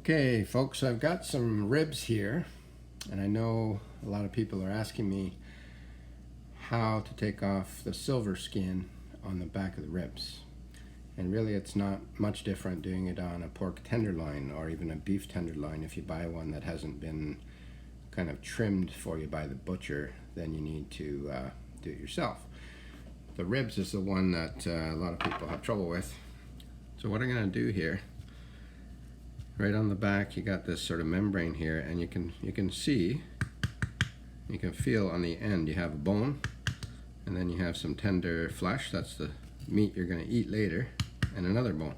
Okay, folks, I've got some ribs here, and I know a lot of people are asking me how to take off the silver skin on the back of the ribs. And really, it's not much different doing it on a pork tenderloin or even a beef tenderloin. If you buy one that hasn't been kind of trimmed for you by the butcher, then you need to do it yourself. The ribs is the one that a lot of people have trouble with. So what I'm going to do here, right on the back, you got this sort of membrane here, and you can see, you can feel on the end you have a bone, and then you have some tender flesh. That's the meat you're going to eat later, and another bone.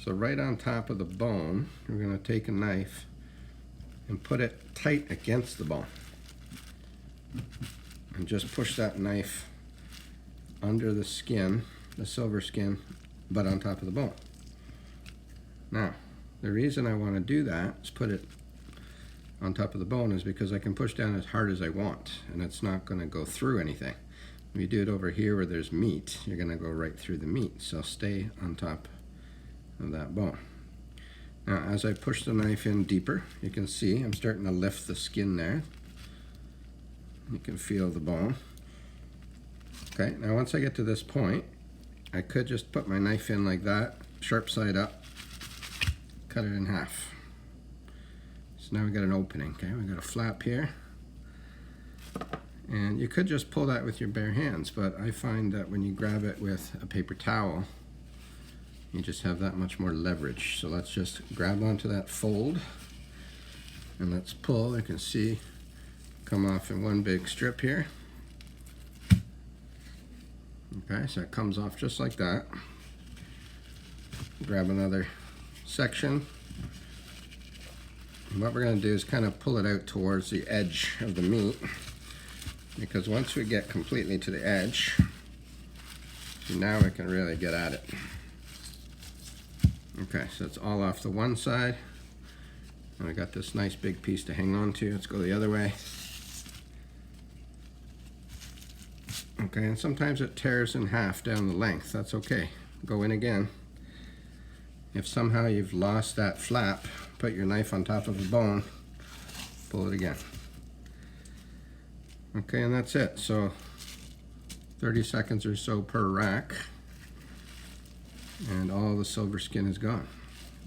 So right on top of the bone, we're going to take a knife and put it tight against the bone, and just push that knife under the skin, the silver skin, but on top of the bone. Now, the reason I want to do that is put it on top of the bone is because I can push down as hard as I want, and it's not going to go through anything. If you do it over here where there's meat, you're going to go right through the meat. So stay on top of that bone. Now, as I push the knife in deeper, you can see I'm starting to lift the skin there. You can feel the bone. Okay, now once I get to this point, I could just put my knife in like that, sharp side up, cut it in half. So now we got an opening, okay? We got a flap here. And you could just pull that with your bare hands, but I find that when you grab it with a paper towel, you just have that much more leverage. So let's just grab onto that fold, and let's pull. You can see, come off in one big strip here. Okay, so it comes off just like that. Grab another section. And what we're going to do is kind of pull it out towards the edge of the meat, because once we get completely to the edge, now we can really get at it. Okay, so it's all off the one side, and I got this nice big piece to hang on to. Let's go the other way. Okay, and sometimes it tears in half down the length. That's okay. Go in again. If somehow you've lost that flap, put your knife on top of the bone, pull it again. Okay, and that's it. So 30 seconds or so per rack, and all the silver skin is gone.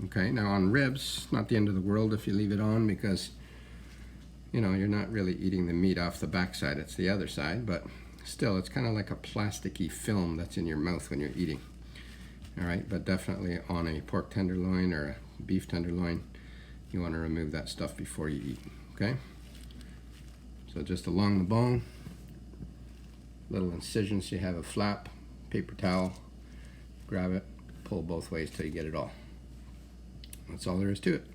Okay, now on ribs, not the end of the world if you leave it on, because you know you're not really eating the meat off the backside, it's the other side, but still it's kind of like a plasticky film that's in your mouth when you're eating. All right, but definitely on a pork tenderloin or a beef tenderloin, you want to remove that stuff before you eat. Okay, so just along the bone, little incision so you have a flap, paper towel, grab it, pull both ways till you get it all. That's all there is to it.